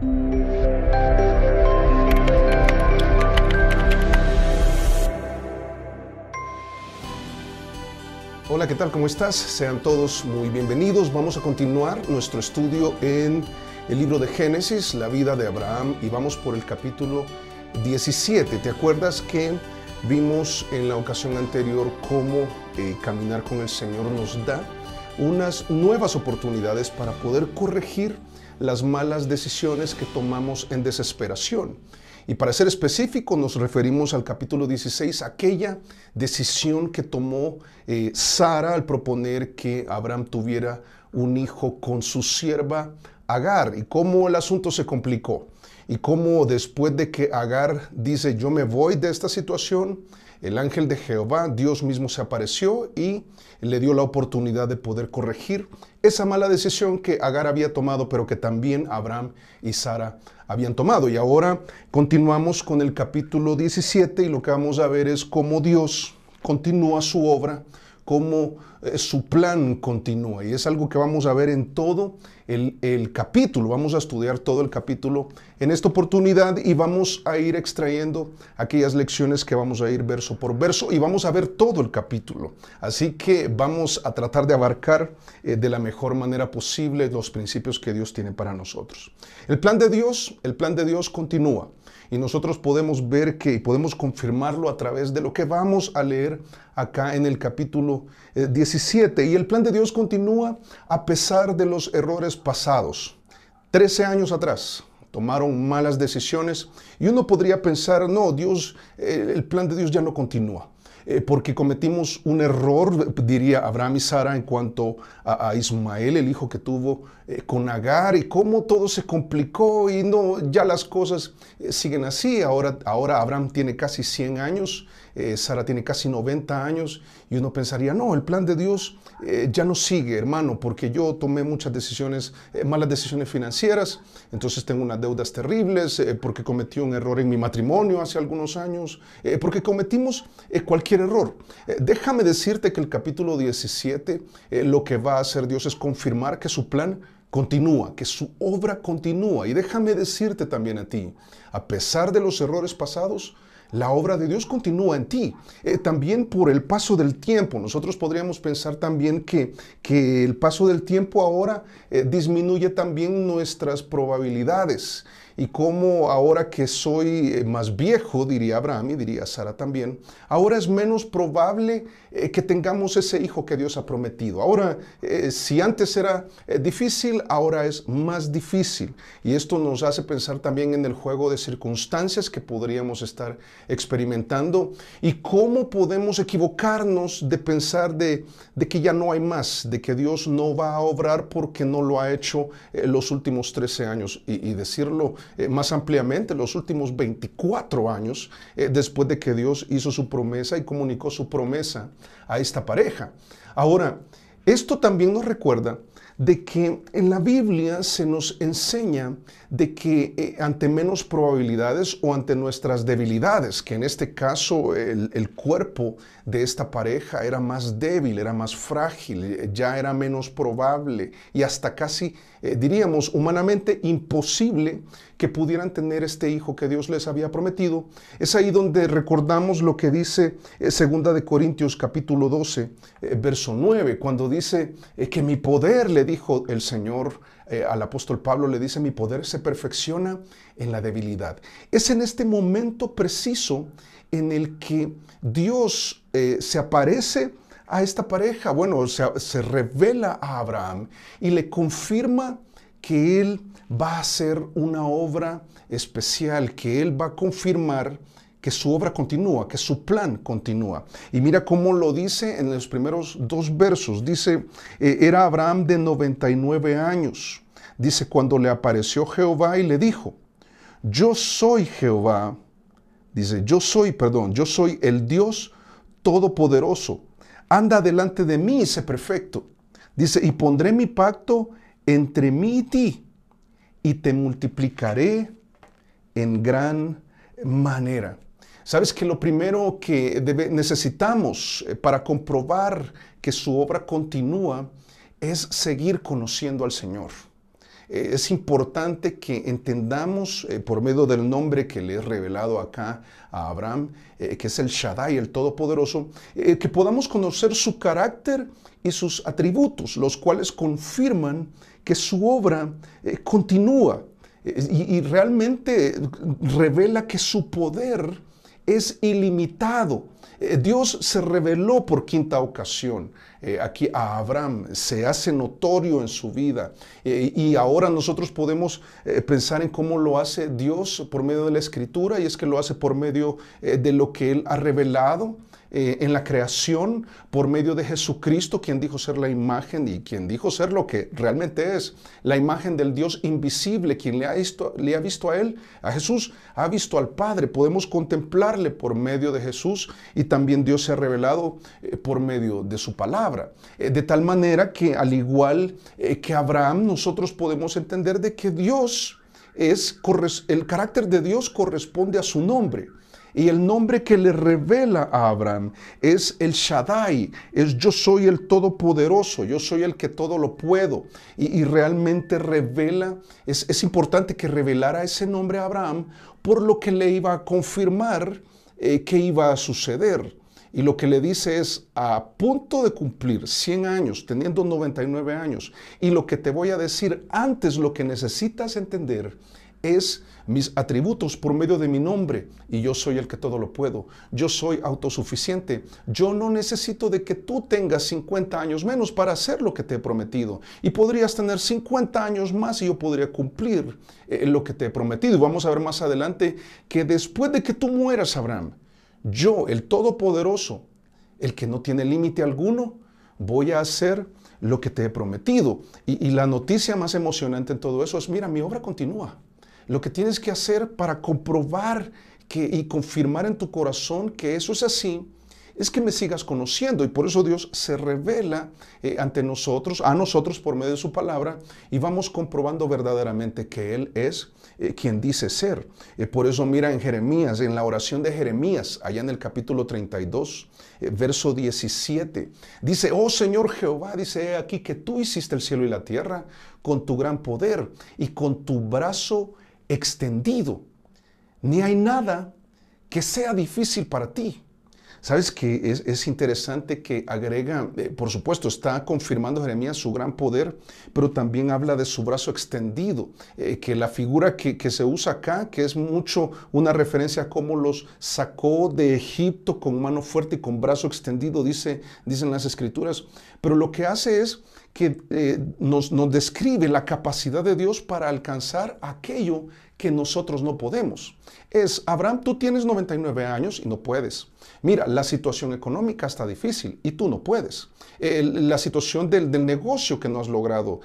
Hola, ¿qué tal? ¿Cómo estás? Sean todos muy bienvenidos. Vamos a continuar nuestro estudio en el libro de Génesis, la vida de Abraham, y vamos por el capítulo 17. ¿Te acuerdas que vimos en la ocasión anterior cómo caminar con el Señor nos da unas nuevas oportunidades para poder corregir las malas decisiones que tomamos en desesperación? Y para ser específico, nos referimos al capítulo 16, aquella decisión que tomó Sara al proponer que Abraham tuviera un hijo con su sierva Agar, y cómo el asunto se complicó, y cómo después de que Agar dice, yo me voy de esta situación, el ángel de Jehová, Dios mismo, se apareció y le dio la oportunidad de poder corregir esa mala decisión que Agar había tomado, pero que también Abraham y Sara habían tomado. Y ahora continuamos con el capítulo 17 y lo que vamos a ver es cómo Dios continúa su obra, cómo su plan continúa. Y es algo que vamos a ver en todo el capítulo. Vamos a estudiar todo el capítulo en esta oportunidad y vamos a ir extrayendo aquellas lecciones que vamos a ir verso por verso y vamos a ver todo el capítulo. Así que vamos a tratar de abarcar de la mejor manera posible los principios que Dios tiene para nosotros. El plan de Dios continúa. Y nosotros podemos ver y podemos confirmarlo a través de lo que vamos a leer acá en el capítulo 17. Y el plan de Dios continúa a pesar de los errores pasados. 13 años atrás tomaron malas decisiones y uno podría pensar, no, el plan de Dios ya no continúa. Porque cometimos un error, diría Abraham y Sara, en cuanto a Ismael, el hijo que tuvo con Agar, y cómo todo se complicó y no, ya las cosas siguen así. Ahora Abraham tiene casi 100 años, Sara tiene casi 90 años, y uno pensaría, no, el plan de Dios ya no sigue, hermano, porque yo tomé muchas decisiones, malas decisiones financieras, entonces tengo unas deudas terribles, porque cometí un error en mi matrimonio hace algunos años, porque cometimos cualquier error. Déjame decirte que el capítulo 17 lo que va a hacer Dios es confirmar que su plan continúa, que su obra continúa. Y déjame decirte también a ti, a pesar de los errores pasados, la obra de Dios continúa en ti. También por el paso del tiempo. Nosotros podríamos pensar también que el paso del tiempo ahora disminuye también nuestras probabilidades. Y como ahora que soy más viejo, diría Abraham y diría Sara también, ahora es menos probable que tengamos ese hijo que Dios ha prometido. Ahora, si antes era difícil, ahora es más difícil. Y esto nos hace pensar también en el juego de circunstancias que podríamos estar experimentando y cómo podemos equivocarnos de pensar de que ya no hay más, de que Dios no va a obrar porque no lo ha hecho los últimos 13 años. Y decirlo más ampliamente, los últimos 24 años después de que Dios hizo su promesa y comunicó su promesa a esta pareja. Ahora, esto también nos recuerda de que en la Biblia se nos enseña de que ante menos probabilidades o ante nuestras debilidades, que en este caso el cuerpo de esta pareja era más débil, era más frágil, ya era menos probable y hasta casi, diríamos, humanamente imposible que pudieran tener este hijo que Dios les había prometido. Es ahí donde recordamos lo que dice 2 de Corintios capítulo 12, verso 9, cuando dice que mi poder, le dijo el Señor al apóstol Pablo, le dice, mi poder se perfecciona en la debilidad. Es en este momento preciso en el que Dios se aparece a esta pareja, bueno, se revela a Abraham y le confirma que él va a hacer una obra especial, que él va a confirmar que su obra continúa, que su plan continúa. Y mira cómo lo dice en los primeros 2 versos. Dice, era Abraham de 99 años. Dice, cuando le apareció Jehová y le dijo, yo soy Jehová. Dice, yo soy el Dios Todopoderoso. Anda delante de mí y sé perfecto. Dice, y pondré mi pacto entre mí y ti, y te multiplicaré en gran manera. Sabes que lo primero que necesitamos para comprobar que su obra continúa es seguir conociendo al Señor. Es importante que entendamos por medio del nombre que le he revelado acá a Abraham, que es el Shaddai, el Todopoderoso, que podamos conocer su carácter y sus atributos, los cuales confirman que su obra continúa y realmente revela que su poder es ilimitado. Dios se reveló por quinta ocasión aquí a Abraham, se hace notorio en su vida y ahora nosotros podemos pensar en cómo lo hace Dios por medio de la Escritura, y es que lo hace por medio de lo que Él ha revelado en la creación, por medio de Jesucristo, quien dijo ser la imagen y quien dijo ser lo que realmente es, la imagen del Dios invisible. Quien le ha visto a Él, a Jesús, ha visto al Padre. Podemos contemplarle por medio de Jesús, y también Dios se ha revelado por medio de su palabra. De tal manera que, al igual que Abraham, nosotros podemos entender de que Dios el carácter de Dios corresponde a su nombre. Y el nombre que le revela a Abraham es el Shaddai, es yo soy el Todopoderoso, yo soy el que todo lo puedo. Y realmente revela, es importante que revelara ese nombre a Abraham por lo que le iba a confirmar que iba a suceder. Y lo que le dice es: a punto de cumplir 100 años, teniendo 99 años, y lo que te voy a decir antes, lo que necesitas entender es mis atributos por medio de mi nombre, y yo soy el que todo lo puedo. Yo soy autosuficiente. Yo no necesito de que tú tengas 50 años menos para hacer lo que te he prometido. Y podrías tener 50 años más y yo podría cumplir lo que te he prometido. Y vamos a ver más adelante que después de que tú mueras, Abraham, yo, el Todopoderoso, el que no tiene límite alguno, voy a hacer lo que te he prometido. Y la noticia más emocionante en todo eso es: mira, mi obra continúa. Lo que tienes que hacer para comprobar y confirmar en tu corazón que eso es así, es que me sigas conociendo. Y por eso Dios se revela ante nosotros, a nosotros por medio de su palabra, y vamos comprobando verdaderamente que Él es quien dice ser. Por eso mira en Jeremías, en la oración de Jeremías, allá en el capítulo 32, verso 17, dice: oh Señor Jehová, dice, he aquí que tú hiciste el cielo y la tierra con tu gran poder y con tu brazo extendido. Ni hay nada que sea difícil para ti. ¿Sabes que es interesante que agrega, por supuesto, está confirmando Jeremías su gran poder, pero también habla de su brazo extendido, que la figura que se usa acá, que es mucho una referencia a cómo los sacó de Egipto con mano fuerte y con brazo extendido, dicen las Escrituras, pero lo que hace es que nos describe la capacidad de Dios para alcanzar aquello que nosotros no podemos. Abraham, tú tienes 99 años y no puedes. Mira, la situación económica está difícil y tú no puedes. La situación del negocio que no has logrado,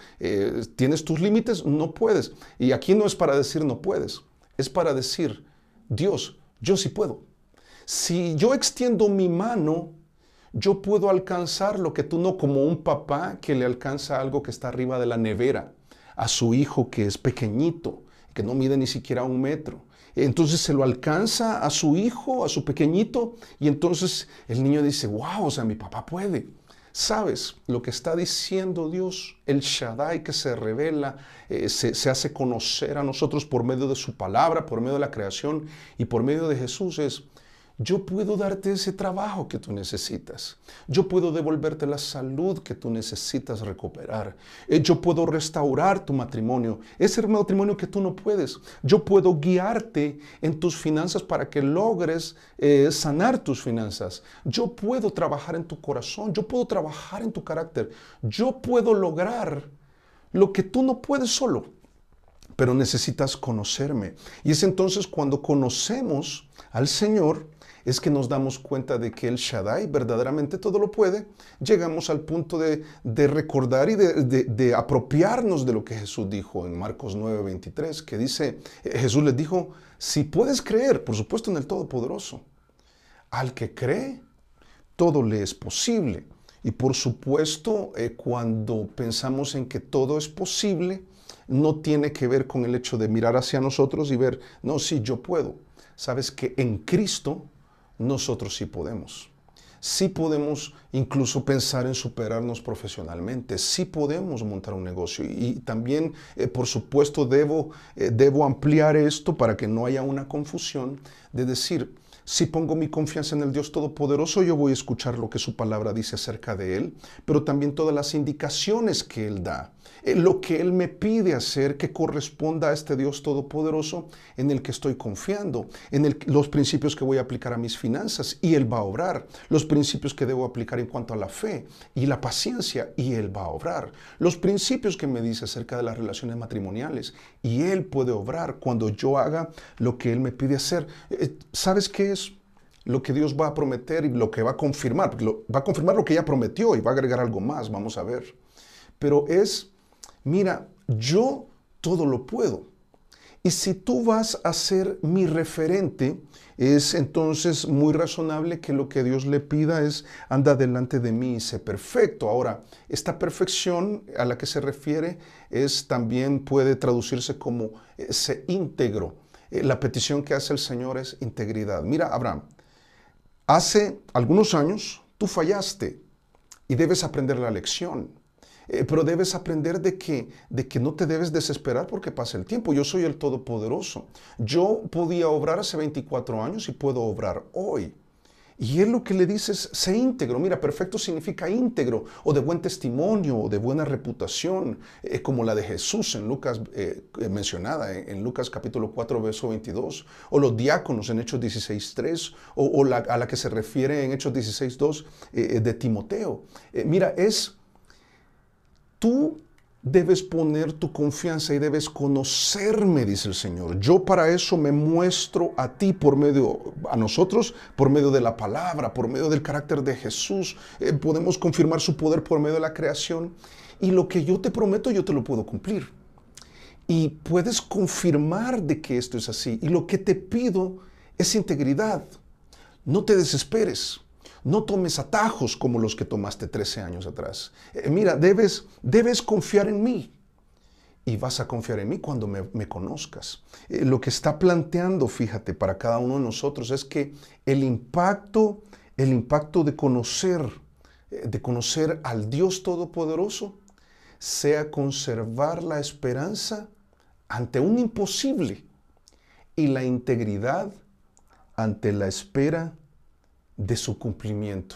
tienes tus límites, no puedes. Y aquí no es para decir no puedes, es para decir: Dios, yo sí puedo. Si yo extiendo mi mano, yo puedo alcanzar lo que tú no, como un papá que le alcanza algo que está arriba de la nevera a su hijo que es pequeñito, que no mide ni siquiera 1 metro. Entonces se lo alcanza a su hijo, a su pequeñito, y entonces el niño dice: wow, o sea, mi papá puede. ¿Sabes lo que está diciendo Dios? El Shaddai, que se revela, se hace conocer a nosotros por medio de su palabra, por medio de la creación y por medio de Jesús, es: yo puedo darte ese trabajo que tú necesitas. Yo puedo devolverte la salud que tú necesitas recuperar. Yo puedo restaurar tu matrimonio, ese matrimonio que tú no puedes. Yo puedo guiarte en tus finanzas para que logres sanar tus finanzas. Yo puedo trabajar en tu corazón. Yo puedo trabajar en tu carácter. Yo puedo lograr lo que tú no puedes solo. Pero necesitas conocerme. Y es entonces cuando conocemos al Señor, es que nos damos cuenta de que el Shaddai verdaderamente todo lo puede. Llegamos al punto de recordar y de apropiarnos de lo que Jesús dijo en Marcos 9:23, que dice, Jesús les dijo: si puedes creer, por supuesto en el Todopoderoso, al que cree, todo le es posible. Y por supuesto, cuando pensamos en que todo es posible, no tiene que ver con el hecho de mirar hacia nosotros y ver: no, sí, yo puedo. Sabes que en Cristo nosotros sí podemos. sí podemos incluso pensar en superarnos profesionalmente, sí podemos montar un negocio y también, por supuesto, debo ampliar esto para que no haya una confusión de decir, si pongo mi confianza en el Dios Todopoderoso, yo voy a escuchar lo que su palabra dice acerca de Él, pero también todas las indicaciones que Él da, lo que Él me pide hacer que corresponda a este Dios Todopoderoso en el que estoy confiando, los principios que voy a aplicar a mis finanzas y Él va a obrar, los principios que debo aplicar en cuanto a la fe y la paciencia y Él va a obrar, los principios que me dice acerca de las relaciones matrimoniales y Él puede obrar cuando yo haga lo que Él me pide hacer. ¿Sabes qué es lo que Dios va a prometer y lo que va a confirmar? Porque va a confirmar lo que ya prometió y va a agregar algo más, vamos a ver. Pero mira, yo todo lo puedo. Y si tú vas a ser mi referente, es entonces muy razonable que lo que Dios le pida es, anda delante de mí y sé perfecto. Ahora, esta perfección a la que se refiere también puede traducirse como sé íntegro. La petición que hace el Señor es integridad. Mira, Abraham, hace algunos años tú fallaste y debes aprender la lección. Pero debes aprender de que no te debes desesperar porque pasa el tiempo. Yo soy el Todopoderoso. Yo podía obrar hace 24 años y puedo obrar hoy. Y Él lo que le dice es, sé íntegro. Mira, perfecto significa íntegro, o de buen testimonio, o de buena reputación, como la de Jesús en Lucas, mencionada en Lucas capítulo 4, verso 22, o los diáconos en Hechos 16.3, a la que se refiere en Hechos 16.2 de Timoteo. Mira, tú debes poner tu confianza y debes conocerme, dice el Señor. Yo para eso me muestro a ti a nosotros, por medio de la palabra, por medio del carácter de Jesús. Podemos confirmar su poder por medio de la creación. Y lo que yo te prometo, yo te lo puedo cumplir. Y puedes confirmar de que esto es así. Y lo que te pido es integridad. No te desesperes. No tomes atajos como los que tomaste 13 años atrás. Mira, debes confiar en mí. Y vas a confiar en mí cuando me conozcas. Lo que está planteando, fíjate, para cada uno de nosotros es que el impacto de conocer al Dios Todopoderoso sea conservar la esperanza ante un imposible y la integridad ante la espera de su cumplimiento.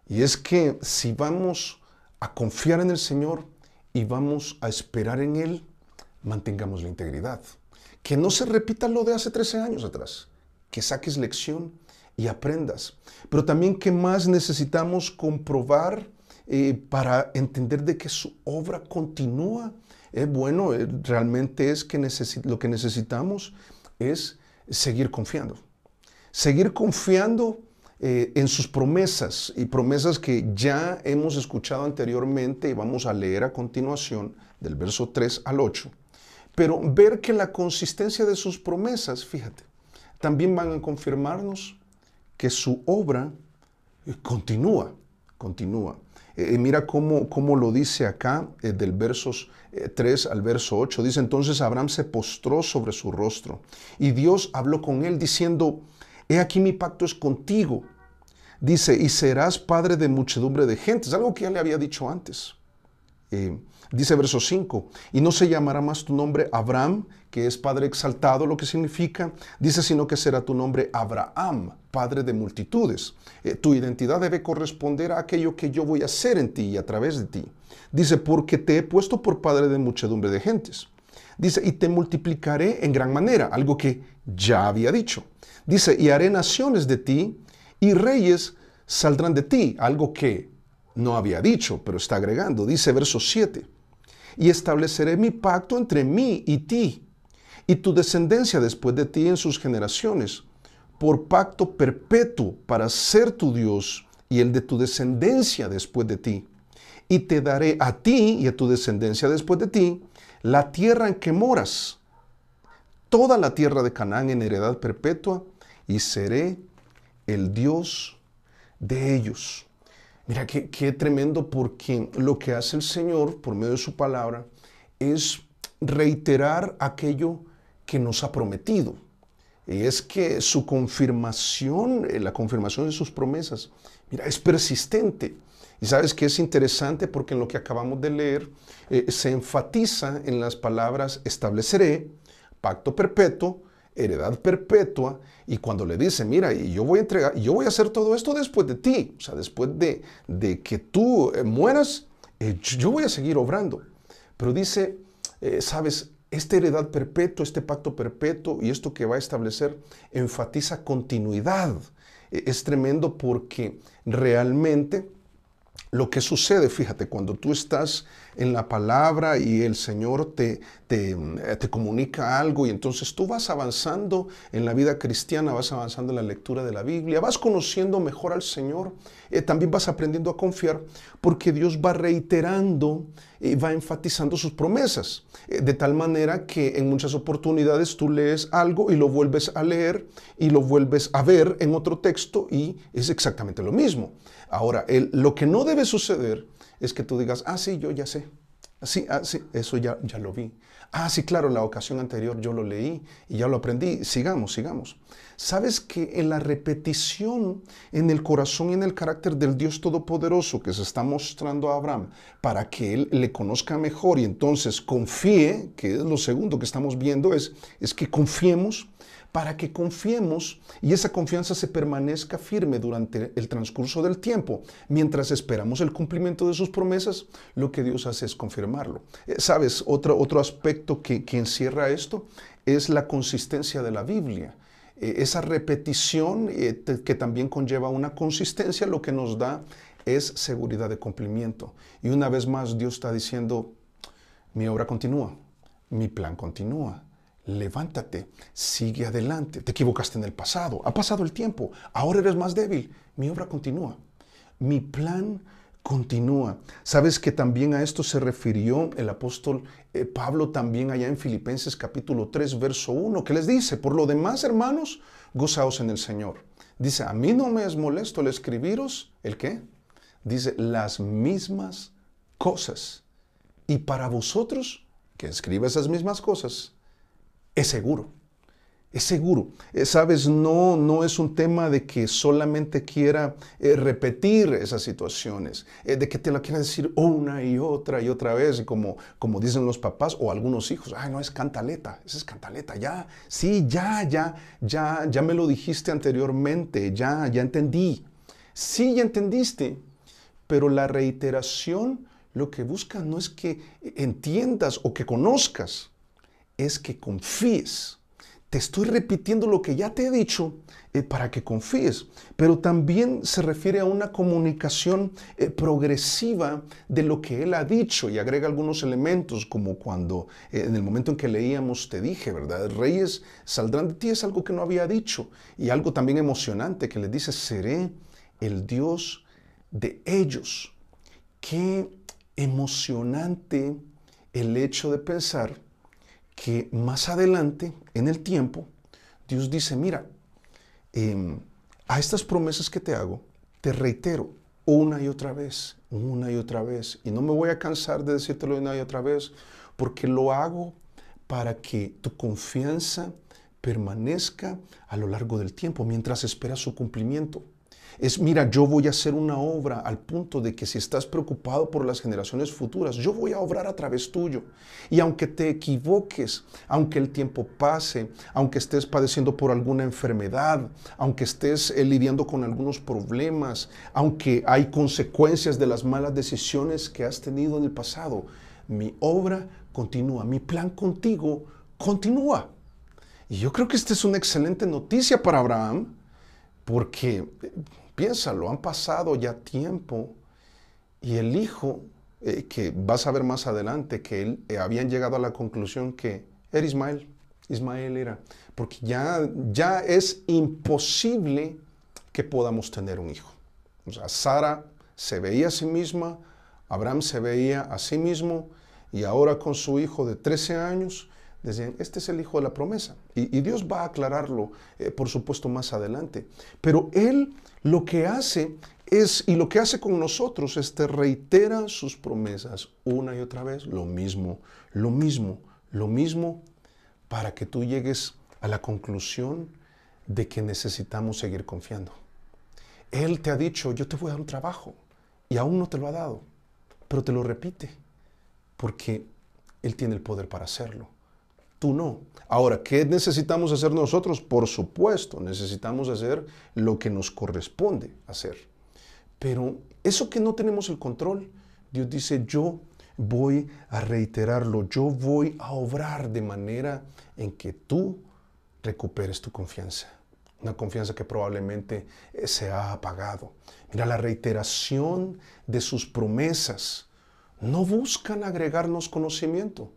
Y es que si vamos a confiar en el Señor y vamos a esperar en Él, mantengamos la integridad. Que no se repita lo de hace 13 años atrás. Que saques lección y aprendas. Pero también, ¿qué más necesitamos comprobar para entender de que su obra continúa? Realmente es que lo que necesitamos es seguir confiando. Seguir confiando en sus promesas, y promesas que ya hemos escuchado anteriormente y vamos a leer a continuación del verso 3 al 8. Pero ver que la consistencia de sus promesas, fíjate, también van a confirmarnos que su obra continúa. Mira cómo lo dice acá, del versos 3 al verso 8. Dice, entonces Abraham se postró sobre su rostro y Dios habló con él diciendo, he aquí mi pacto es contigo. Dice, y serás padre de muchedumbre de gentes. Algo que ya le había dicho antes. Dice verso 5, y no se llamará más tu nombre Abraham, que es padre exaltado, lo que significa. Dice, sino que será tu nombre Abraham, padre de multitudes. Tu identidad debe corresponder a aquello que yo voy a hacer en ti y a través de ti. Dice, porque te he puesto por padre de muchedumbre de gentes. Dice, y te multiplicaré en gran manera, algo que ya había dicho. Dice, y haré naciones de ti, y reyes saldrán de ti, algo que no había dicho, pero está agregando. Dice verso 7, y estableceré mi pacto entre mí y ti, y tu descendencia después de ti en sus generaciones, por pacto perpetuo para ser tu Dios y el de tu descendencia después de ti. Y te daré a ti y a tu descendencia después de ti la tierra en que moras, toda la tierra de Canaán en heredad perpetua, y seré el Dios de ellos. Mira, qué tremendo, porque lo que hace el Señor por medio de su palabra es reiterar aquello que nos ha prometido. Y es que su confirmación, la confirmación de sus promesas, mira, es persistente. Y sabes que es interesante porque en lo que acabamos de leer se enfatiza en las palabras estableceré, pacto perpetuo, heredad perpetua, y cuando le dice, mira, y yo voy a entregar, y yo voy a hacer todo esto después de ti, o sea, después de que tú mueras, yo voy a seguir obrando. Pero dice, sabes, esta heredad perpetua, este pacto perpetuo y esto que va a establecer enfatiza continuidad. Es tremendo porque realmente lo que sucede, fíjate, cuando tú estás en la palabra y el Señor te comunica algo y entonces tú vas avanzando en la vida cristiana, vas avanzando en la lectura de la Biblia, vas conociendo mejor al Señor, también vas aprendiendo a confiar porque Dios va reiterando y va enfatizando sus promesas, de tal manera que en muchas oportunidades tú lees algo y lo vuelves a leer y lo vuelves a ver en otro texto y es exactamente lo mismo. Ahora, lo que no debe suceder es que tú digas, sí, yo ya sé. Sí, eso ya lo vi. Sí, claro, la ocasión anterior yo lo leí y ya lo aprendí. Sigamos. ¿Sabes que en la repetición, en el corazón y en el carácter del Dios Todopoderoso que se está mostrando a Abraham para que él le conozca mejor y entonces confíe, que es lo segundo que estamos viendo, es que confiemos, para que confiemos y esa confianza se permanezca firme durante el transcurso del tiempo. Mientras esperamos el cumplimiento de sus promesas, lo que Dios hace es confirmarlo. ¿Sabes? Otro aspecto que encierra esto es la consistencia de la Biblia. Esa repetición que también conlleva una consistencia, lo que nos da es seguridad de cumplimiento. Y una vez más Dios está diciendo, mi obra continúa, mi plan continúa. Levántate, sigue adelante. Te equivocaste en el pasado, ha pasado el tiempo, ahora eres más débil. Mi obra continúa, mi plan continúa. ¿Sabes que también a esto se refirió el apóstol Pablo también allá en Filipenses capítulo 3, verso 1, que les dice, por lo demás, hermanos, gozaos en el Señor. Dice, a mí no me es molesto el escribiros, ¿el qué? Dice, las mismas cosas. Y para vosotros, que escribe esas mismas cosas, es seguro, es seguro. Sabes, no es un tema de que solamente quiera repetir esas situaciones, de que te la quiera decir una y otra vez, y como dicen los papás o algunos hijos, no, es cantaleta, esa es cantaleta, ya, sí, ya me lo dijiste anteriormente, ya entendí. Sí, ya entendiste, pero la reiteración lo que busca no es que entiendas o que conozcas, es que confíes. Te estoy repitiendo lo que ya te he dicho para que confíes, pero también se refiere a una comunicación progresiva de lo que Él ha dicho y agrega algunos elementos como cuando en el momento en que leíamos te dije, ¿verdad? Reyes saldrán de ti, es algo que no había dicho y algo también emocionante que le dice, seré el Dios de ellos. Qué emocionante el hecho de pensar que más adelante, en el tiempo, Dios dice, mira, a estas promesas que te hago, te reitero una y otra vez, y no me voy a cansar de decírtelo una y otra vez, porque lo hago para que tu confianza permanezca a lo largo del tiempo, mientras esperas su cumplimiento. Mira, yo voy a hacer una obra al punto de que si estás preocupado por las generaciones futuras, yo voy a obrar a través tuyo. Y aunque te equivoques, aunque el tiempo pase, aunque estés padeciendo por alguna enfermedad, aunque estés lidiando con algunos problemas, aunque hay consecuencias de las malas decisiones que has tenido en el pasado, mi obra continúa, mi plan contigo continúa. Y yo creo que esta es una excelente noticia para Abraham, porque piénsalo, han pasado ya tiempo y el hijo, que vas a ver más adelante, que habían llegado a la conclusión que era Ismael era, porque ya es imposible que podamos tener un hijo. O sea, Sara se veía a sí misma, Abraham se veía a sí mismo y ahora con su hijo de 13 años, decían, este es el hijo de la promesa. Y Dios va a aclararlo, por supuesto, más adelante. Pero Él lo que hace y lo que hace con nosotros es te reitera sus promesas una y otra vez, lo mismo, para que tú llegues a la conclusión de que necesitamos seguir confiando. Él te ha dicho, yo te voy a dar un trabajo, y aún no te lo ha dado, pero te lo repite, porque Él tiene el poder para hacerlo. Tú no. Ahora, ¿qué necesitamos hacer nosotros? Por supuesto, necesitamos hacer lo que nos corresponde hacer. Pero eso que no tenemos el control, Dios dice, yo voy a reiterarlo, yo voy a obrar de manera en que tú recuperes tu confianza. Una confianza que probablemente se ha apagado. Mira, la reiteración de sus promesas no buscan agregarnos conocimiento,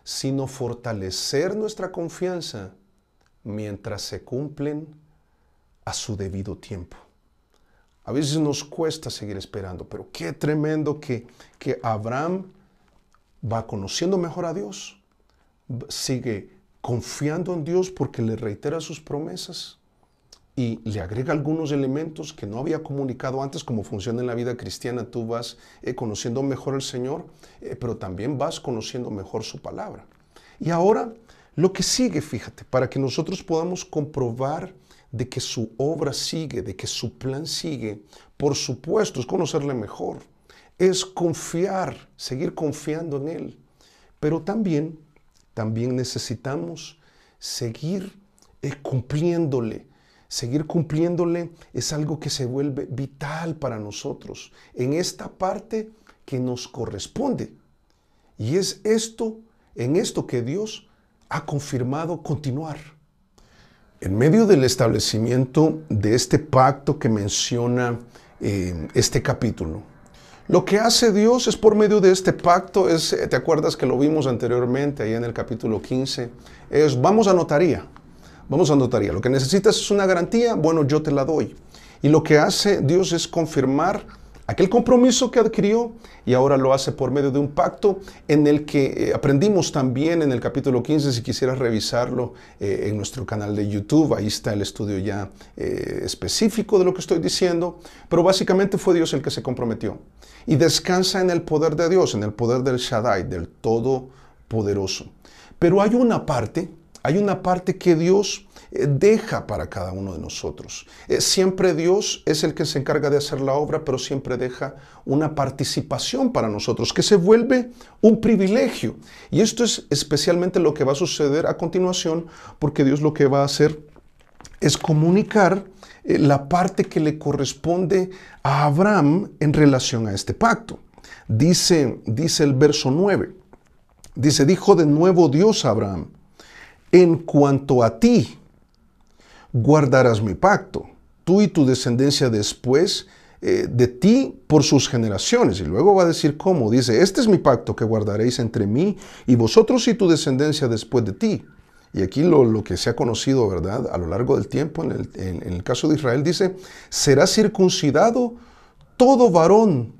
sino fortalecer nuestra confianza mientras se cumplen a su debido tiempo. A veces nos cuesta seguir esperando, pero qué tremendo que Abraham va conociendo mejor a Dios, sigue confiando en Dios porque le reitera sus promesas y le agrega algunos elementos que no había comunicado antes. Como funciona en la vida cristiana, tú vas conociendo mejor al Señor, pero también vas conociendo mejor su palabra. Y ahora, lo que sigue, fíjate, para que nosotros podamos comprobar de que su obra sigue, de que su plan sigue, por supuesto, es conocerle mejor, es confiar, seguir confiando en Él. Pero también necesitamos seguir cumpliéndole. Seguir cumpliéndole es algo que se vuelve vital para nosotros en esta parte que nos corresponde. Y es en esto que Dios ha confirmado continuar. En medio del establecimiento de este pacto que menciona este capítulo, lo que hace Dios es por medio de este pacto, ¿te acuerdas que lo vimos anteriormente ahí en el capítulo 15? Vamos a notaría. Vamos a notaría. Lo que necesitas es una garantía, bueno, yo te la doy. Y lo que hace Dios es confirmar aquel compromiso que adquirió y ahora lo hace por medio de un pacto en el que aprendimos también en el capítulo 15, si quisieras revisarlo en nuestro canal de YouTube, ahí está el estudio ya específico de lo que estoy diciendo, pero básicamente fue Dios el que se comprometió. Y descansa en el poder de Dios, en el poder del Shaddai, del Todopoderoso. Pero hay una parte que Dios deja para cada uno de nosotros. Siempre Dios es el que se encarga de hacer la obra, pero siempre deja una participación para nosotros, que se vuelve un privilegio. Y esto es especialmente lo que va a suceder a continuación, porque Dios lo que va a hacer es comunicar la parte que le corresponde a Abraham en relación a este pacto. Dice el verso 9, dice, dijo de nuevo Dios a Abraham, en cuanto a ti, guardarás mi pacto, tú y tu descendencia después de ti por sus generaciones. Y luego va a decir cómo. Dice, este es mi pacto que guardaréis entre mí y vosotros y tu descendencia después de ti. Y aquí lo que se ha conocido, ¿verdad?, a lo largo del tiempo, en el caso de Israel, dice, será circuncidado todo varón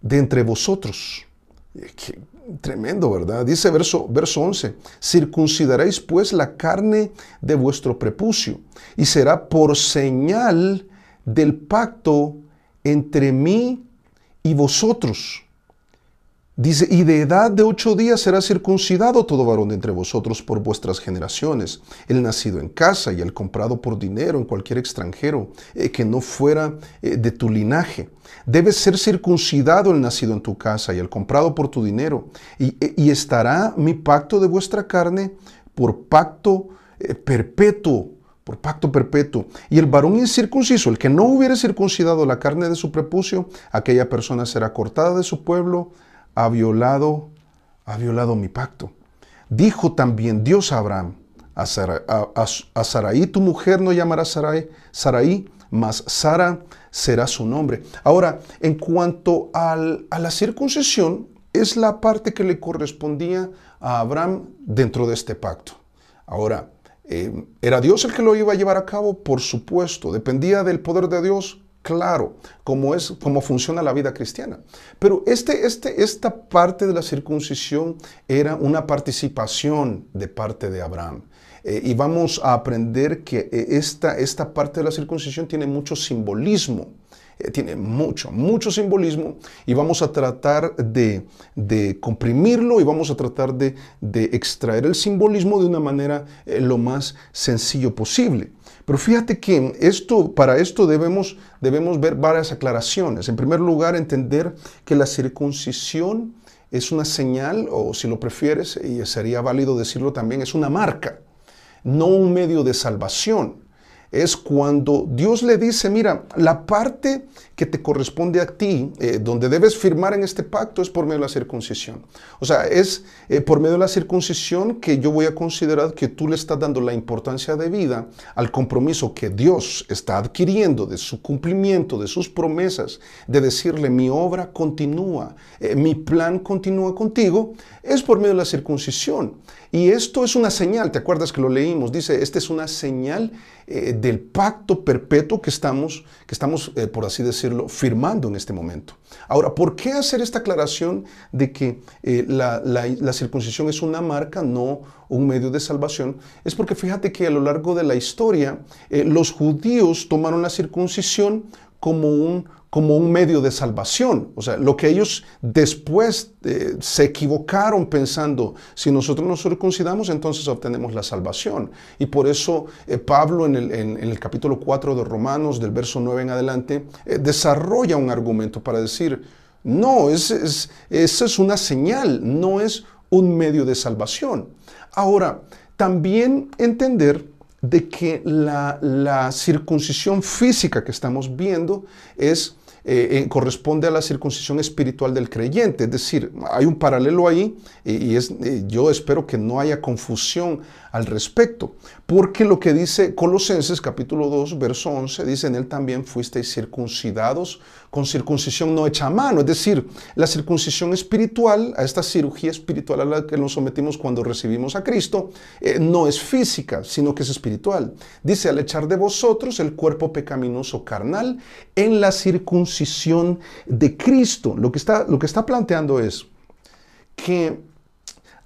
de entre vosotros. Qué tremendo, ¿verdad? Dice verso 11, circuncidaréis pues la carne de vuestro prepucio y será por señal del pacto entre mí y vosotros. Dice, y de edad de 8 días será circuncidado todo varón de entre vosotros por vuestras generaciones, el nacido en casa y el comprado por dinero en cualquier extranjero que no fuera de tu linaje. Debe ser circuncidado el nacido en tu casa y el comprado por tu dinero. Y estará mi pacto de vuestra carne por pacto perpetuo. Por pacto perpetuo. Y el varón incircunciso, el que no hubiere circuncidado la carne de su prepucio, aquella persona será cortada de su pueblo. Ha violado mi pacto. Dijo también Dios a Abraham, a Sarai, tu mujer no llamará Sarai, mas Sara será su nombre. Ahora, en cuanto a la circuncisión, es la parte que le correspondía a Abraham dentro de este pacto. Ahora, ¿era Dios el que lo iba a llevar a cabo? Por supuesto. ¿Dependía del poder de Dios? Claro, como funciona la vida cristiana. Pero esta parte de la circuncisión era una participación de parte de Abraham. Y vamos a aprender que esta parte de la circuncisión tiene mucho simbolismo. tiene mucho simbolismo y vamos a tratar de comprimirlo y vamos a tratar de extraer el simbolismo de una manera lo más sencillo posible. Pero fíjate que para esto debemos ver varias aclaraciones. En primer lugar, entender que la circuncisión es una señal, o si lo prefieres, y sería válido decirlo también, es una marca, no un medio de salvación. Es cuando Dios le dice, mira, la parte que te corresponde a ti, donde debes firmar en este pacto, es por medio de la circuncisión. O sea, es por medio de la circuncisión que yo voy a considerar que tú le estás dando la importancia de vida al compromiso que Dios está adquiriendo de su cumplimiento, de sus promesas, de decirle, mi obra continúa, mi plan continúa contigo, es por medio de la circuncisión. Y esto es una señal, ¿te acuerdas que lo leímos? Dice, esta es una señal del pacto perpetuo que estamos por así decirlo, firmando en este momento. Ahora, ¿por qué hacer esta aclaración de que la circuncisión es una marca, no un medio de salvación? Es porque fíjate que a lo largo de la historia, los judíos tomaron la circuncisión como un medio de salvación. O sea, lo que ellos después se equivocaron pensando, si nosotros nos circuncidamos, entonces obtenemos la salvación. Y por eso Pablo en el capítulo 4 de Romanos, del verso 9 en adelante, desarrolla un argumento para decir, no, esa es una señal, no es un medio de salvación. Ahora, también entender de que la circuncisión física que estamos viendo corresponde a la circuncisión espiritual del creyente. Es decir, hay un paralelo ahí yo espero que no haya confusión al respecto, porque lo que dice Colosenses capítulo 2 verso 11 dice, en él también fuisteis circuncidados con circuncisión no hecha a mano. Es decir, la circuncisión espiritual, a esta cirugía espiritual a la que nos sometimos cuando recibimos a Cristo, no es física, sino que es espiritual. Dice, al echar de vosotros el cuerpo pecaminoso carnal en la circuncisión de Cristo. Lo que está planteando es que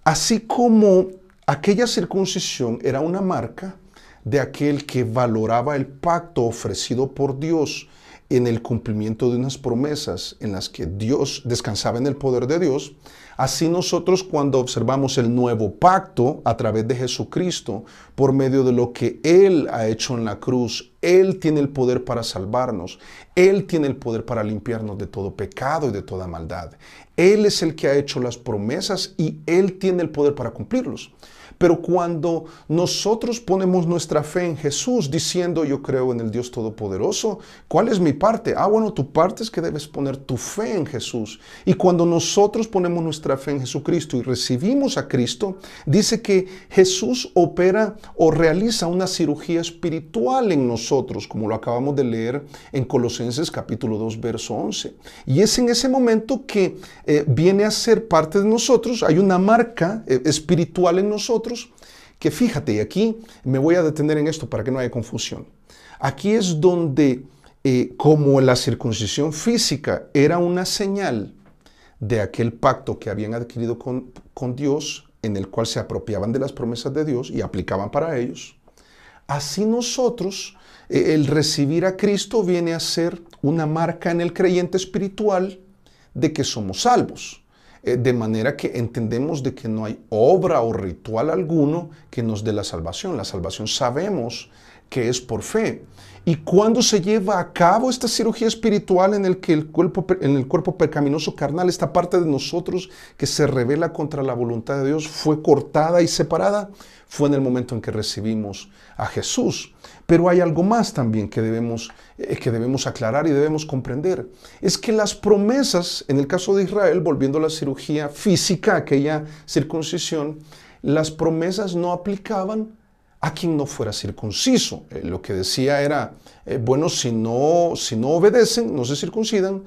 así como aquella circuncisión era una marca de aquel que valoraba el pacto ofrecido por Dios en el cumplimiento de unas promesas en las que Dios descansaba en el poder de Dios, así nosotros cuando observamos el nuevo pacto a través de Jesucristo, por medio de lo que Él ha hecho en la cruz, Él tiene el poder para salvarnos, Él tiene el poder para limpiarnos de todo pecado y de toda maldad. Él es el que ha hecho las promesas y Él tiene el poder para cumplirlos. Pero cuando nosotros ponemos nuestra fe en Jesús diciendo yo creo en el Dios Todopoderoso, ¿cuál es mi parte? Bueno, tu parte es que debes poner tu fe en Jesús. Y cuando nosotros ponemos nuestra fe en Jesucristo y recibimos a Cristo, dice que Jesús opera o realiza una cirugía espiritual en nosotros, como lo acabamos de leer en Colosenses capítulo 2, verso 11. Y es en ese momento que viene a ser parte de nosotros, hay una marca espiritual en nosotros, que fíjate, y aquí me voy a detener en esto para que no haya confusión. Aquí es donde, como la circuncisión física era una señal de aquel pacto que habían adquirido con Dios, en el cual se apropiaban de las promesas de Dios y aplicaban para ellos, así nosotros, el recibir a Cristo viene a ser una marca en el creyente espiritual de que somos salvos. De manera que entendemos de que no hay obra o ritual alguno que nos dé la salvación. La salvación sabemos que es por fe. Y cuando se lleva a cabo esta cirugía espiritual en el que en el cuerpo pecaminoso carnal, esta parte de nosotros que se rebela contra la voluntad de Dios fue cortada y separada, fue en el momento en que recibimos a Jesús. Pero hay algo más también que debemos aclarar y debemos comprender. Es que las promesas, en el caso de Israel, volviendo a la cirugía física, aquella circuncisión, las promesas no aplicaban a quien no fuera circunciso. Lo que decía era, bueno, si no obedecen, no se circuncidan,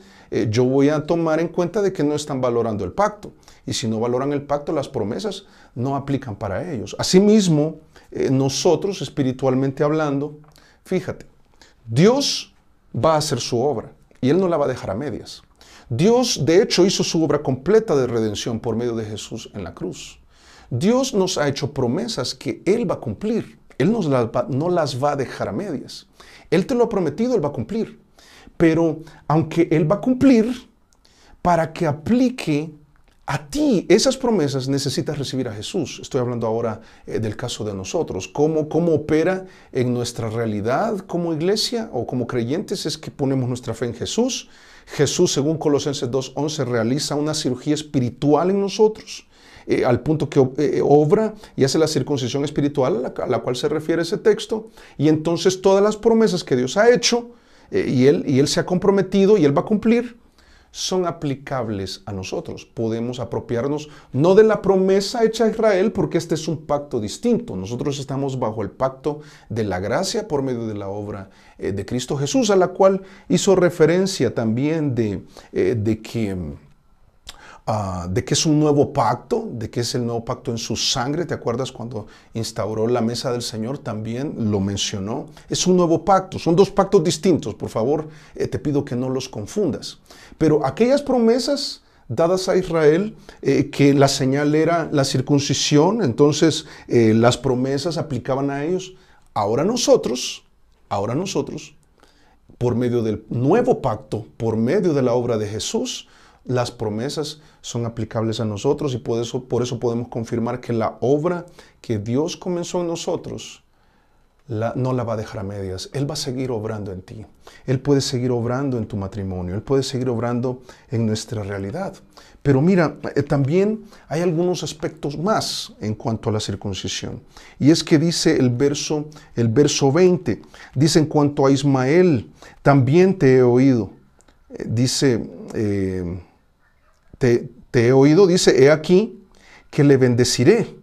yo voy a tomar en cuenta de que no están valorando el pacto. Y si no valoran el pacto, las promesas no aplican para ellos. Asimismo, nosotros, espiritualmente hablando, fíjate, Dios va a hacer su obra y Él no la va a dejar a medias. Dios, de hecho, hizo su obra completa de redención por medio de Jesús en la cruz. Dios nos ha hecho promesas que Él va a cumplir. Él no las va a dejar a medias. Él te lo ha prometido, Él va a cumplir. Pero aunque Él va a cumplir, para que aplique a ti esas promesas necesitas recibir a Jesús. Estoy hablando ahora del caso de nosotros. ¿Cómo opera en nuestra realidad como iglesia o como creyentes? Es que ponemos nuestra fe en Jesús. Jesús, según Colosenses 2:11, realiza una cirugía espiritual en nosotros, al punto que obra y hace la circuncisión espiritual a la cual se refiere ese texto. Y entonces todas las promesas que Dios ha hecho y Él se ha comprometido y Él va a cumplir, son aplicables a nosotros. Podemos apropiarnos no de la promesa hecha a Israel, porque este es un pacto distinto. Nosotros estamos bajo el pacto de la gracia por medio de la obra de Cristo Jesús, a la cual hizo referencia también de que es un nuevo pacto, de que es el nuevo pacto en su sangre. ¿Te acuerdas cuando instauró la mesa del Señor? También lo mencionó. Es un nuevo pacto, son dos pactos distintos. Por favor, te pido que no los confundas. Pero aquellas promesas dadas a Israel, que la señal era la circuncisión, entonces las promesas aplicaban a ellos. Ahora nosotros, por medio del nuevo pacto, por medio de la obra de Jesús, las promesas son aplicables a nosotros, y por eso podemos confirmar que la obra que Dios comenzó en nosotros no la va a dejar a medias. Él va a seguir obrando en ti. Él puede seguir obrando en tu matrimonio. Él puede seguir obrando en nuestra realidad. Pero mira, también hay algunos aspectos más en cuanto a la circuncisión. Y es que dice el verso 20, dice: en cuanto a Ismael, también te he oído. Te he oído, dice: he aquí que le bendeciré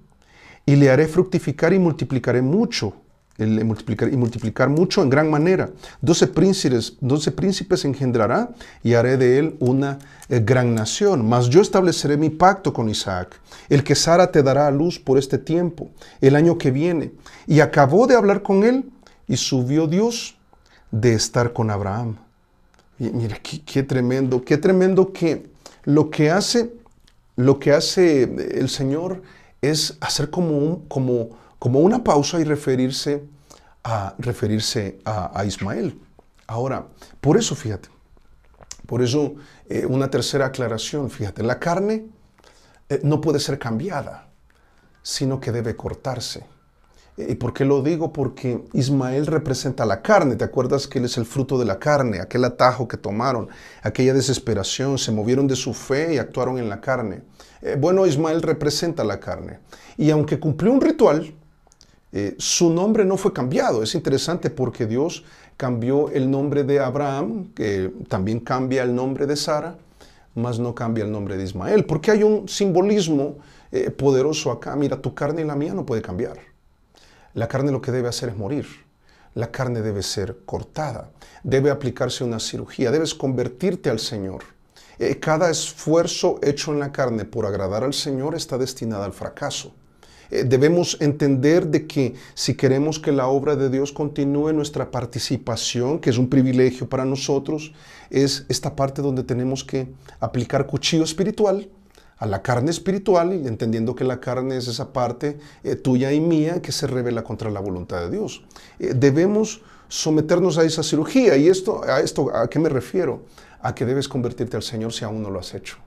y le haré fructificar y multiplicaré mucho. Multiplicar mucho en gran manera. 12 príncipes engendrará y haré de él una gran nación. Mas yo estableceré mi pacto con Isaac, el que Sara te dará a luz por este tiempo, el año que viene. Y acabó de hablar con él y subió Dios de estar con Abraham. Y mira, qué tremendo que lo que hace el Señor es hacer como una pausa y referirse a Ismael. Ahora, por eso, fíjate, una tercera aclaración, fíjate, la carne no puede ser cambiada, sino que debe cortarse. ¿Y por qué lo digo? Porque Ismael representa la carne. ¿Te acuerdas que él es el fruto de la carne? Aquel atajo que tomaron, aquella desesperación, se movieron de su fe y actuaron en la carne. Bueno, Ismael representa la carne. Y aunque cumplió un ritual, su nombre no fue cambiado. Es interesante porque Dios cambió el nombre de Abraham, que también cambia el nombre de Sara, mas no cambia el nombre de Ismael. Porque hay un simbolismo poderoso acá. Mira, tu carne y la mía no puede cambiar. La carne lo que debe hacer es morir. La carne debe ser cortada. Debe aplicarse una cirugía. Debes convertirte al Señor. Cada esfuerzo hecho en la carne por agradar al Señor está destinado al fracaso. Debemos entender de que si queremos que la obra de Dios continúe, nuestra participación, que es un privilegio para nosotros, es esta parte donde tenemos que aplicar cuchillo espiritual a la carne espiritual, y entendiendo que la carne es esa parte tuya y mía que se revela contra la voluntad de Dios. Debemos someternos a esa cirugía. ¿Y a qué me refiero? A que debes convertirte al Señor si aún no lo has hecho.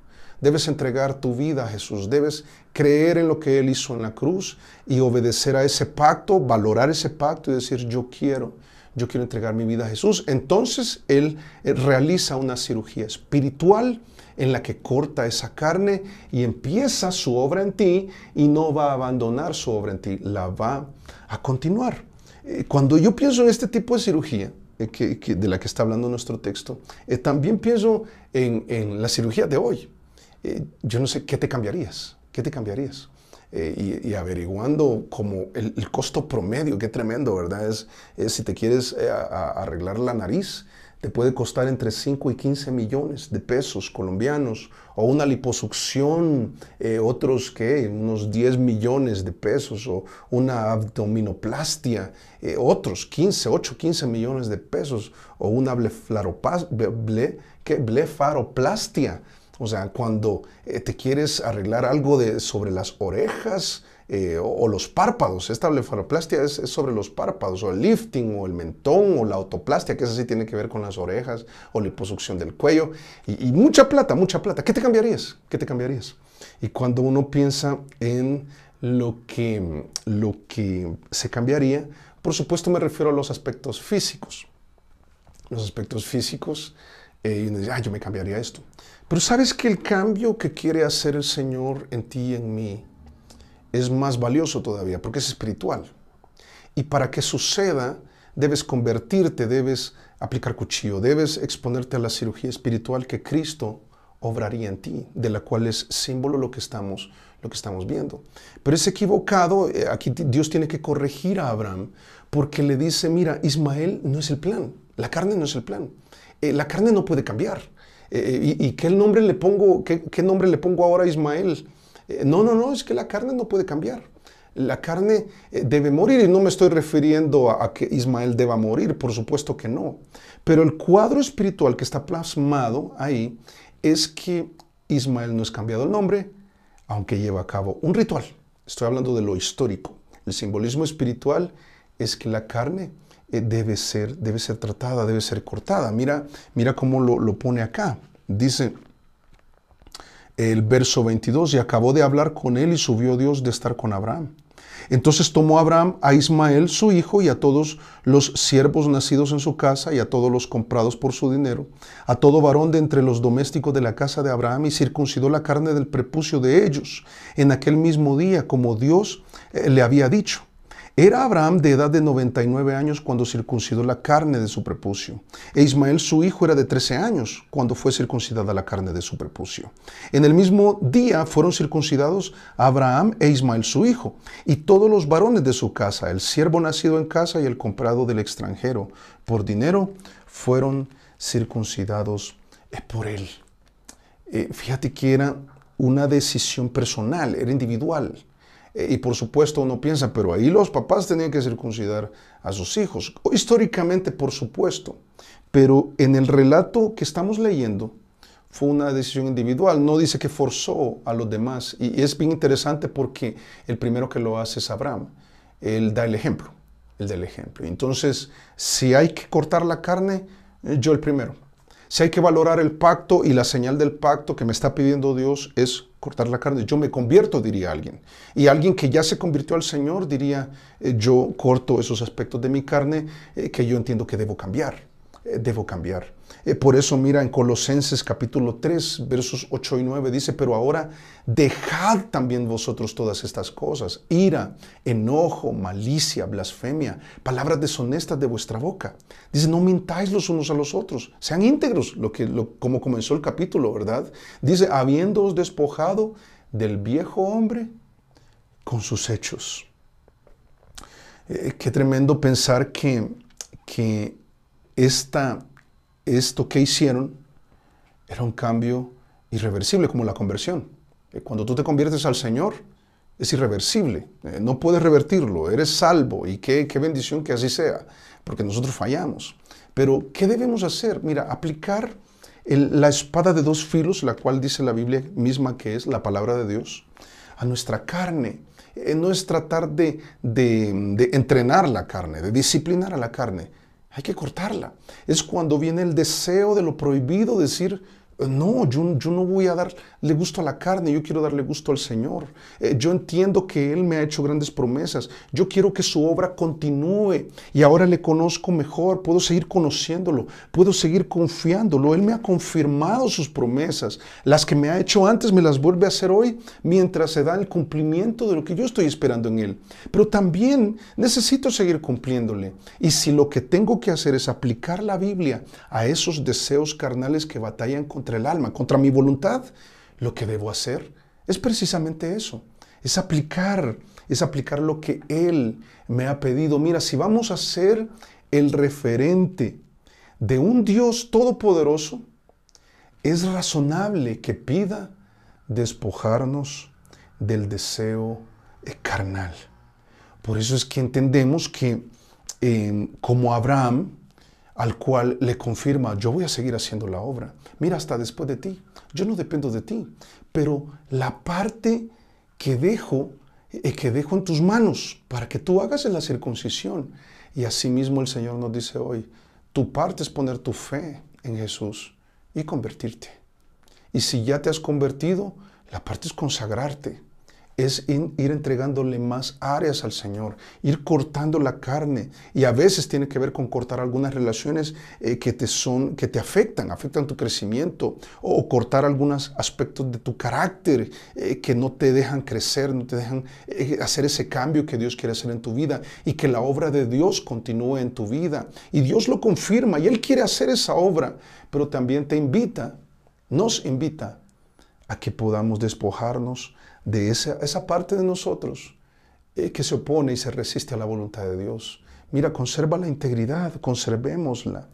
Debes entregar tu vida a Jesús. Debes creer en lo que Él hizo en la cruz y obedecer a ese pacto, valorar ese pacto y decir: yo quiero entregar mi vida a Jesús. Entonces Él realiza una cirugía espiritual en la que corta esa carne y empieza su obra en ti, y no va a abandonar su obra en ti, la va a continuar. Cuando yo pienso en este tipo de cirugía, de la que está hablando nuestro texto, también pienso en la cirugía de hoy. Yo no sé, ¿qué te cambiarías? ¿Qué te cambiarías? Y averiguando como el costo promedio, qué tremendo, ¿verdad? Es si te quieres arreglar la nariz, te puede costar entre 5 y 15 millones de pesos colombianos, o una liposucción, unos 10 millones de pesos, o una abdominoplastia, otros 15 millones de pesos, o una blefaroplastia. O sea, cuando te quieres arreglar algo sobre las orejas, o los párpados. Esta blefaroplastia es sobre los párpados, o el lifting, o el mentón, o la autoplastia, que esa sí tiene que ver con las orejas, o liposucción del cuello, y mucha plata, mucha plata. ¿Qué te cambiarías? ¿Qué te cambiarías? Y cuando uno piensa en lo que se cambiaría, por supuesto me refiero a los aspectos físicos. Los aspectos físicos, y uno dice, yo me cambiaría esto. Pero ¿sabes que el cambio que quiere hacer el Señor en ti y en mí es más valioso todavía? Porque es espiritual. Y para que suceda, debes convertirte, debes aplicar cuchillo, debes exponerte a la cirugía espiritual que Cristo obraría en ti, de la cual es símbolo lo que estamos viendo. Pero es equivocado. Aquí Dios tiene que corregir a Abraham, porque le dice, mira, Ismael no es el plan, la carne no es el plan, la carne no puede cambiar. ¿Y qué nombre le pongo, qué nombre le pongo ahora a Ismael? No, es que la carne no puede cambiar. La carne debe morir, y no me estoy refiriendo a que Ismael deba morir, por supuesto que no. Pero el cuadro espiritual que está plasmado ahí es que Ismael no es cambiado el nombre, aunque lleva a cabo un ritual. Estoy hablando de lo histórico. El simbolismo espiritual es que la carne debe ser tratada, debe ser cortada. Mira cómo lo pone acá. Dice el verso 22, y acabó de hablar con él y subió Dios de estar con Abraham. Entonces tomó Abraham a Ismael su hijo y a todos los siervos nacidos en su casa y a todos los comprados por su dinero, a todo varón de entre los domésticos de la casa de Abraham, y circuncidó la carne del prepucio de ellos en aquel mismo día, como Dios le había dicho. Era Abraham de edad de 99 años cuando circuncidó la carne de su prepucio, e Ismael su hijo era de 13 años cuando fue circuncidada la carne de su prepucio. En el mismo día fueron circuncidados Abraham e Ismael su hijo, y todos los varones de su casa, el siervo nacido en casa y el comprado del extranjero por dinero, fueron circuncidados por él. Fíjate que era una decisión personal, era individual. Y por supuesto uno piensa, pero ahí los papás tenían que circuncidar a sus hijos. Históricamente, por supuesto. Pero en el relato que estamos leyendo, fue una decisión individual. No dice que forzó a los demás. Y es bien interesante porque el primero que lo hace es Abraham. Él da el ejemplo. Él da el ejemplo. Entonces, si hay que cortar la carne, yo el primero. Si hay que valorar el pacto, y la señal del pacto que me está pidiendo Dios es cortar la carne, yo me convierto, diría alguien. Y alguien que ya se convirtió al Señor diría, yo corto esos aspectos de mi carne que yo entiendo que debo cambiar. Por eso mira en Colosenses capítulo 3, versos 8 y 9, dice, pero ahora dejad también vosotros todas estas cosas, ira, enojo, malicia, blasfemia, palabras deshonestas de vuestra boca. Dice, no mintáis los unos a los otros, sean íntegros, como comenzó el capítulo, ¿verdad? Dice, habiéndoos despojado del viejo hombre con sus hechos. Qué tremendo pensar que esto que hicieron era un cambio irreversible, como la conversión. Cuando tú te conviertes al Señor, es irreversible. No puedes revertirlo, eres salvo, y qué bendición que así sea, porque nosotros fallamos. Pero, ¿qué debemos hacer? Mira, aplicar la espada de dos filos, la cual dice la Biblia misma que es la palabra de Dios, a nuestra carne. No es tratar de entrenar la carne, de disciplinar a la carne. Hay que cortarla. Es cuando viene el deseo de lo prohibido, decir, no, yo no voy a darle gusto a la carne, yo quiero darle gusto al Señor. Yo entiendo que Él me ha hecho grandes promesas. Yo quiero que su obra continúe y ahora le conozco mejor. Puedo seguir conociéndolo, puedo seguir confiándolo. Él me ha confirmado sus promesas. Las que me ha hecho antes me las vuelve a hacer hoy mientras se da el cumplimiento de lo que yo estoy esperando en Él. Pero también necesito seguir cumpliéndole. Y si lo que tengo que hacer es aplicar la Biblia a esos deseos carnales que batallan contra el alma, contra mi voluntad, lo que debo hacer es precisamente eso, es aplicar lo que Él me ha pedido. Mira, si vamos a ser el referente de un Dios todopoderoso, es razonable que pida despojarnos del deseo carnal. Por eso es que entendemos que como Abraham, al cual le confirma, yo voy a seguir haciendo la obra. Mira, hasta después de ti. Yo no dependo de ti. Pero la parte que dejo que dejo en tus manos para que tú hagas en la circuncisión. Y asimismo el Señor nos dice hoy, tu parte es poner tu fe en Jesús y convertirte. Y si ya te has convertido, la parte es consagrarte. Es ir entregándole más áreas al Señor, ir cortando la carne. Y a veces tiene que ver con cortar algunas relaciones que te afectan tu crecimiento, o cortar algunos aspectos de tu carácter que no te dejan crecer, no te dejan hacer ese cambio que Dios quiere hacer en tu vida, y que la obra de Dios continúe en tu vida. Y Dios lo confirma y Él quiere hacer esa obra, pero también nos invita a que podamos despojarnos de esa parte de nosotros que se opone y se resiste a la voluntad de Dios. Mira, conserva la integridad, conservémosla.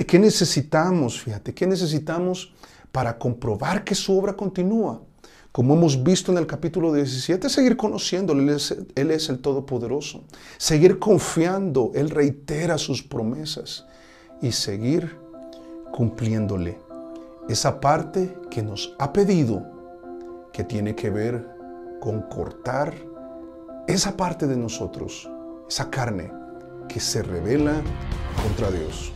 ¿Qué necesitamos? Fíjate, ¿qué necesitamos para comprobar que su obra continúa? Como hemos visto en el capítulo 17, seguir conociéndole, Él es el Todopoderoso. Seguir confiando, Él reitera sus promesas, y seguir cumpliéndole esa parte que nos ha pedido, que tiene que ver con cortar esa parte de nosotros, esa carne que se rebela contra Dios.